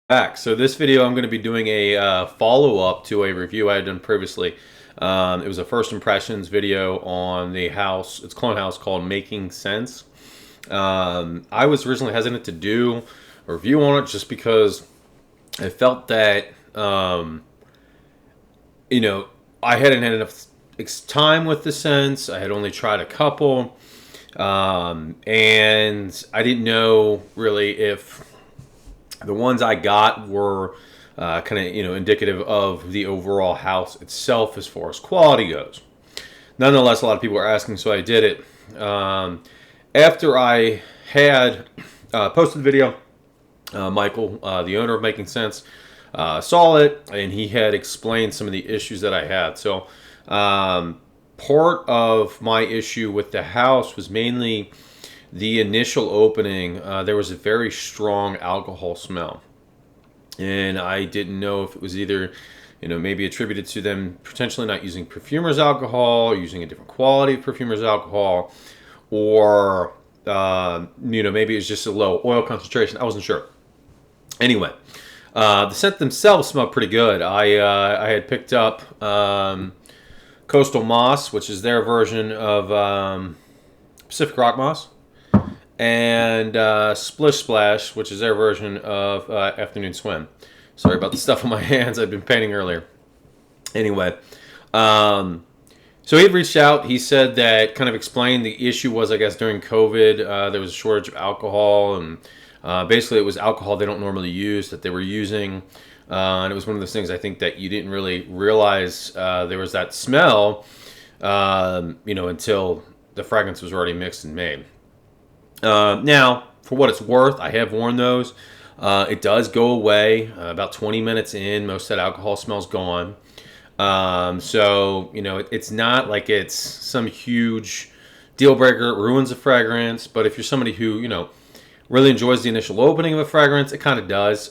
Back. So this video, I'm going to be doing a follow-up to a review I had done previously. It was a first impressions video on the house. It's clone house called Making Sense. I was originally hesitant to do a review on it just because I felt that you know I hadn't had enough time with the scents. I had only tried a couple, and I didn't know really if the ones I got were kind of indicative of the overall house itself as far as quality goes. Nonetheless, a lot of people are asking, so I did it. After I had posted the video, Michael, the owner of Making Sense, saw it, and he had explained some of the issues that I had. So part of my issue with the house was mainly the initial opening. There was a very strong alcohol smell, and I didn't know if it was either maybe attributed to them potentially not using perfumer's alcohol, or using a different quality of perfumer's alcohol, or maybe it's just a low oil concentration. I wasn't sure. Anyway, the scent themselves smelled pretty good. I had picked up Coastal Moss, which is their version of Pacific Rock Moss, and Splish Splash, which is their version of Afternoon Swim. Sorry about the stuff on my hands. I've been painting earlier. Anyway, so he had reached out. He said that kind of explained the issue was, I guess, during COVID, there was a shortage of alcohol, and basically it was alcohol they don't normally use that they were using. And it was one of those things I think that you didn't really realize there was that smell, until the fragrance was already mixed and made. Now, for what it's worth, I have worn those. It does go away about 20 minutes in. Most of that alcohol smell's gone. So, it's not like it's some huge deal breaker. It ruins the fragrance. But if you're somebody who, really enjoys the initial opening of a fragrance, it kind of does.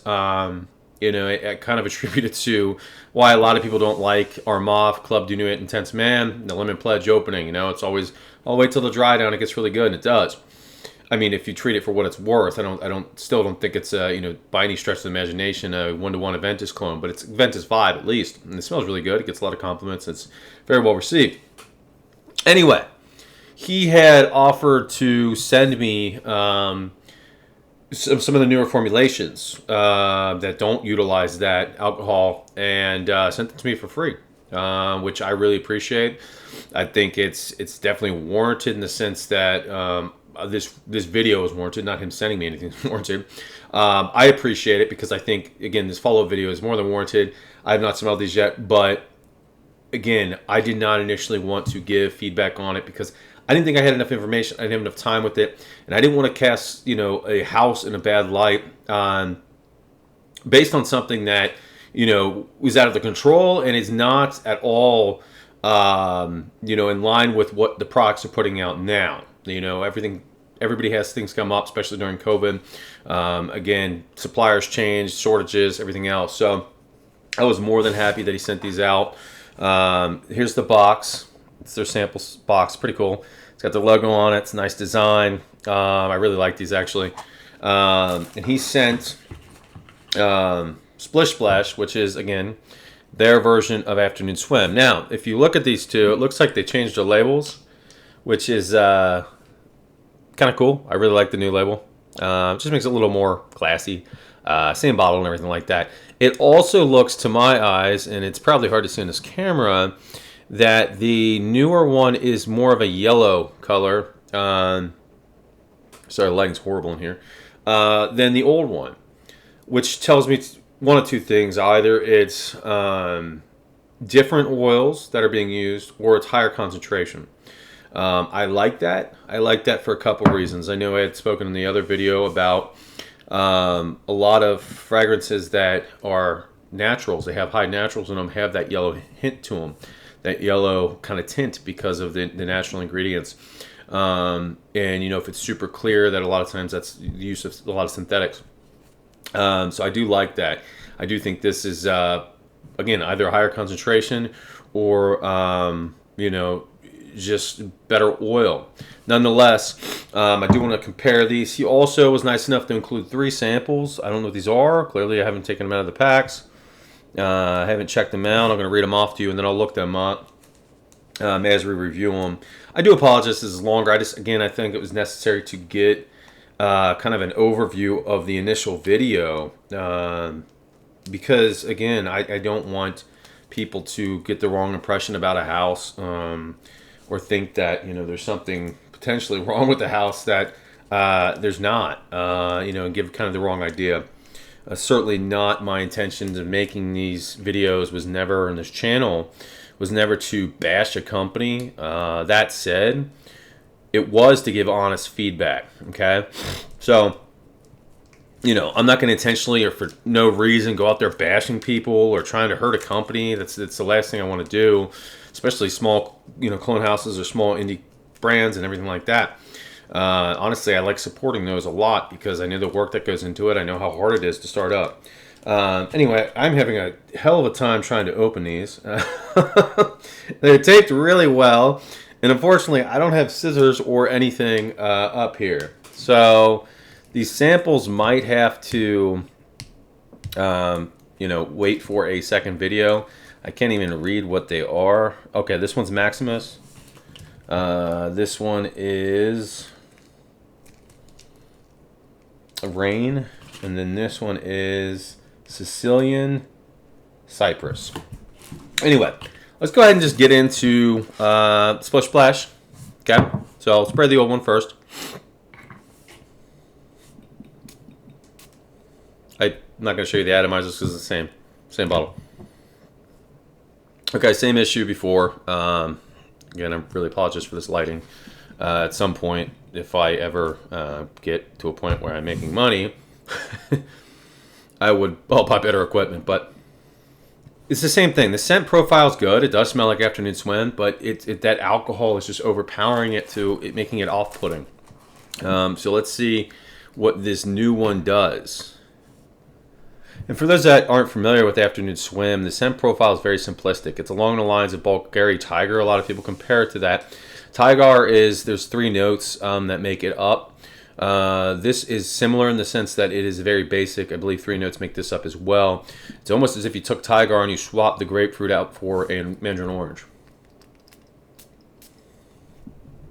It kind of attributed to why a lot of people don't like Armaf, Club du Nuit, Intense Man, the Lemon Pledge opening. It's always, I'll wait till the dry down, it gets really good, and it does. I mean, if you treat it for what it's worth, still don't think it's by any stretch of the imagination a one-to-one Aventus clone, but it's Aventus vibe at least, and it smells really good. It gets a lot of compliments. It's very well received. Anyway, he had offered to send me some of the newer formulations that don't utilize that alcohol, and sent it to me for free, which I really appreciate. I think it's definitely warranted in the sense that this video is warranted, not him sending me anything is warranted. I appreciate it because I think, again, this follow-up video is more than warranted. I have not smelled these yet, but again, I did not initially want to give feedback on it because I didn't think I had enough information. I didn't have enough time with it, and I didn't want to cast a house in a bad light based on something that was out of the control and is not at all in line with what the products are putting out now. Everybody has things come up, especially during COVID. Again, suppliers changed, shortages, everything else. So I was more than happy that he sent these out. Here's the box. It's their sample box. Pretty cool. It's got the logo on it. It's a nice design. I really like these, actually. And he sent Splish Splash, which is, again, their version of Afternoon Swim. Now, if you look at these two, it looks like they changed the labels, which is kind of cool. I really like the new label. Just makes it a little more classy. Same bottle and everything like that. It also looks, to my eyes, and it's probably hard to see in this camera, that the newer one is more of a yellow color. Sorry, the lighting's horrible in here. Than the old one, which tells me one of two things. Either it's different oils that are being used, or it's higher concentration. I like that. I like that for a couple reasons. I know I had spoken in the other video about a lot of fragrances that are naturals. They have high naturals in them, have that yellow hint to them, that yellow kind of tint because of the natural ingredients. And if it's super clear, that a lot of times that's the use of a lot of synthetics. So I do like that. I do think this is again, either a higher concentration or just better oil. Nonetheless, I do want to compare these. He also was nice enough to include 3 samples. I don't know what these are. Clearly, I haven't taken them out of the packs. I haven't checked them out. I'm going to read them off to you, and then I'll look them up as we review them. I do apologize this is longer. I think it was necessary to get kind of an overview of the initial video because, again, I don't want people to get the wrong impression about a house or think that, there's something potentially wrong with the house that there's not, and give kind of the wrong idea. Certainly not my intentions of making these videos was never in this channel was never to bash a company. That said, it was to give honest feedback. Okay, so I'm not going to intentionally or for no reason go out there bashing people or trying to hurt a company. That's the last thing I want to do, especially small clone houses or small indie brands and everything like that. Honestly, I like supporting those a lot because I know the work that goes into it. I know how hard it is to start up. Anyway, I'm having a hell of a time trying to open these. They're taped really well, and unfortunately, I don't have scissors or anything up here. So these samples might have to, wait for a second video. I can't even read what they are. Okay, this one's Maximus. This one is Rain, and then this one is Sicilian Cypress. Anyway, let's go ahead and just get into Splish Splash. Okay, so I'll spray the old one first. I'm not going to show you the atomizers because it's the same bottle. Okay, same issue before. Again, I really apologize for this lighting. At some point, if I ever get to a point where I'm making money, I'll buy better equipment. But it's the same thing. The scent profile is good. It does smell like afternoon swim, but that alcohol is just overpowering it making it off-putting. So let's see what this new one does. And for those that aren't familiar with Afternoon Swim, the scent profile is very simplistic. It's along the lines of Bulgari Tiger. A lot of people compare it to that. Tiger there's 3 notes that make it up. This is similar in the sense that it is very basic. I believe 3 notes make this up as well. It's almost as if you took Tiger and you swapped the grapefruit out for a mandarin orange.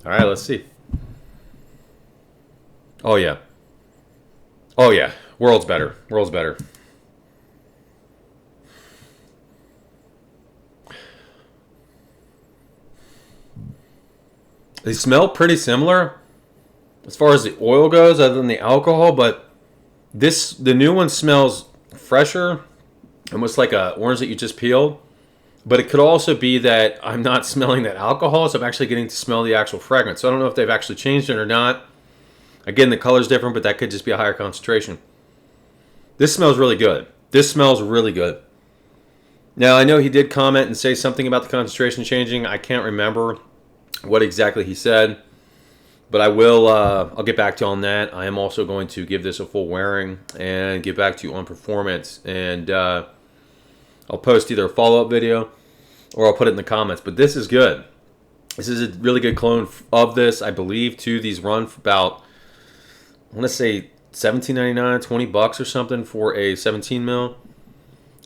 All right, let's see. Oh, yeah. Oh, yeah. World's better. World's better. They smell pretty similar as far as the oil goes, other than the alcohol, but the new one smells fresher, almost like an orange that you just peeled. But it could also be that I'm not smelling that alcohol, so I'm actually getting to smell the actual fragrance. So I don't know if they've actually changed it or not. Again, the color's different, but that could just be a higher concentration. This smells really good. This smells really good. Now, I know he did comment and say something about the concentration changing. I can't remember what exactly he said, but I'll get back to you on that. I am also going to give this a full wearing and get back to you on performance, and I'll post either a follow-up video or I'll put it in the comments. But this is good. This is a really good clone of this. I believe too these run for about, I want to say $17.99, $20 or something for a 17 mil.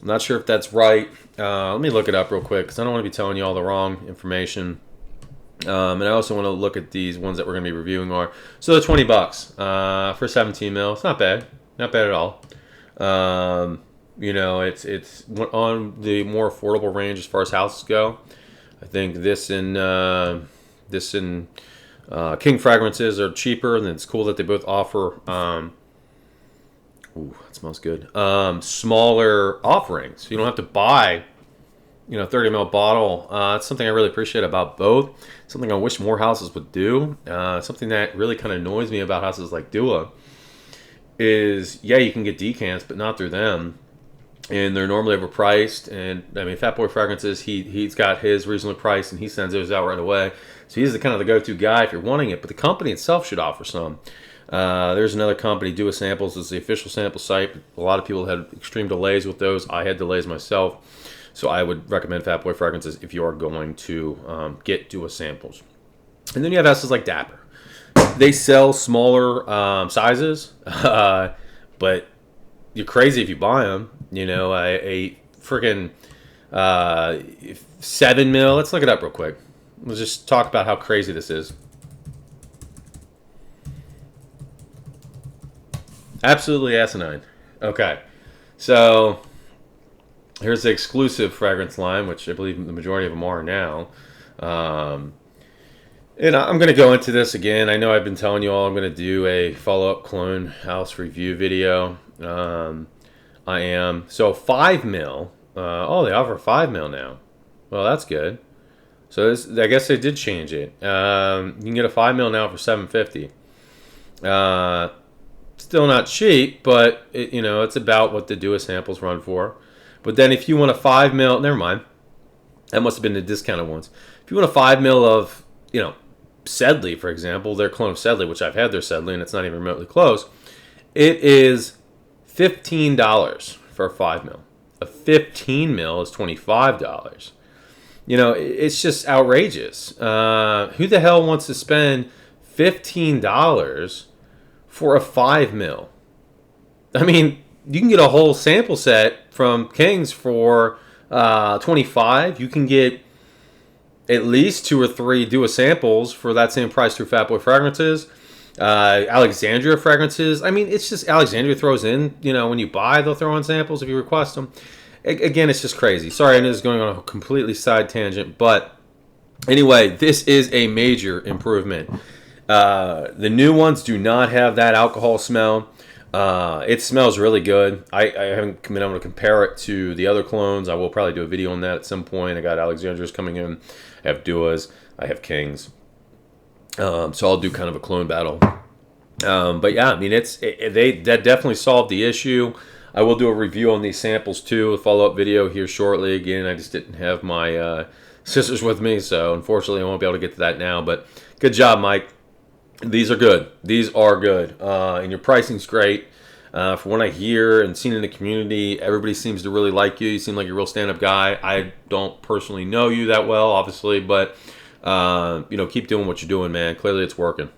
I'm not sure if that's right. Let me look it up real quick because I don't want to be telling you all the wrong information. And I also want to look at these ones that we're going to be reviewing are. So they're $20 for 17 mil. It's not bad. Not bad at all. It's on the more affordable range as far as houses go. I think this and King fragrances are cheaper, and it's cool that they both offer ooh, that smells good. Smaller offerings. You don't have to buy 30 ml bottle. It's something I really appreciate about both. Something I wish more houses would do. Something that really kind of annoys me about houses like Dua is, yeah, you can get decants, but not through them. And they're normally overpriced. And I mean, Fat Boy Fragrances, he's got his reasonably priced, and he sends those out right away. So he's the kind of the go-to guy if you're wanting it. But the company itself should offer some. There's another company, Dua Samples, is the official sample site. A lot of people had extreme delays with those. I had delays myself. So I would recommend Fat Boy Fragrances if you are going to get Dua samples. And then you have houses like Dapper. They sell smaller sizes, but you're crazy if you buy them. You know, a freaking 7 mil. Let's look it up real quick. Let's just talk about how crazy this is. Absolutely asinine. Okay, so here's the exclusive fragrance line, which I believe the majority of them are now. And I'm going to go into this again. I know I've been telling you all I'm going to do a follow-up clone house review video. I am. So 5 mil. Oh, they offer 5 mil now. Well, that's good. So this, I guess they did change it. You can get a 5 mil now for $750. Still not cheap, but it's about what the Dua samples run for. But then if you want a 5 mil, never mind. That must have been the discounted ones. If you want a 5 mil of, Sedley, for example, their clone of Sedley, which I've had their Sedley, and it's not even remotely close, it is $15 for a 5 mil. A 15 mil is $25. It's just outrageous. Who the hell wants to spend $15 for a 5 mil? I mean, you can get a whole sample set from King's for $25. You can get at least 2 or 3 Dua samples for that same price through Fat Boy Fragrances. Alexandria Fragrances. I mean, it's just Alexandria throws in, when you buy, they'll throw in samples if you request them. Again, it's just crazy. Sorry, I know this is going on a completely side tangent, but anyway, this is a major improvement. The new ones do not have that alcohol smell. It smells really good. I haven't been able to compare it to the other clones. I will probably do a video on that at some point. I got Alexandria's coming in. I have Duas. I have Kings. So I'll do kind of a clone battle. But yeah, I mean, that definitely solved the issue. I will do a review on these samples too, a follow-up video here shortly. Again, I just didn't have my sisters with me, so unfortunately I won't be able to get to that now. But good job, Mike. These are good. These are good. And your pricing's great. From what I hear and seen in the community, everybody seems to really like you. You seem like a real stand-up guy. I don't personally know you that well, obviously, but keep doing what you're doing, man. Clearly it's working.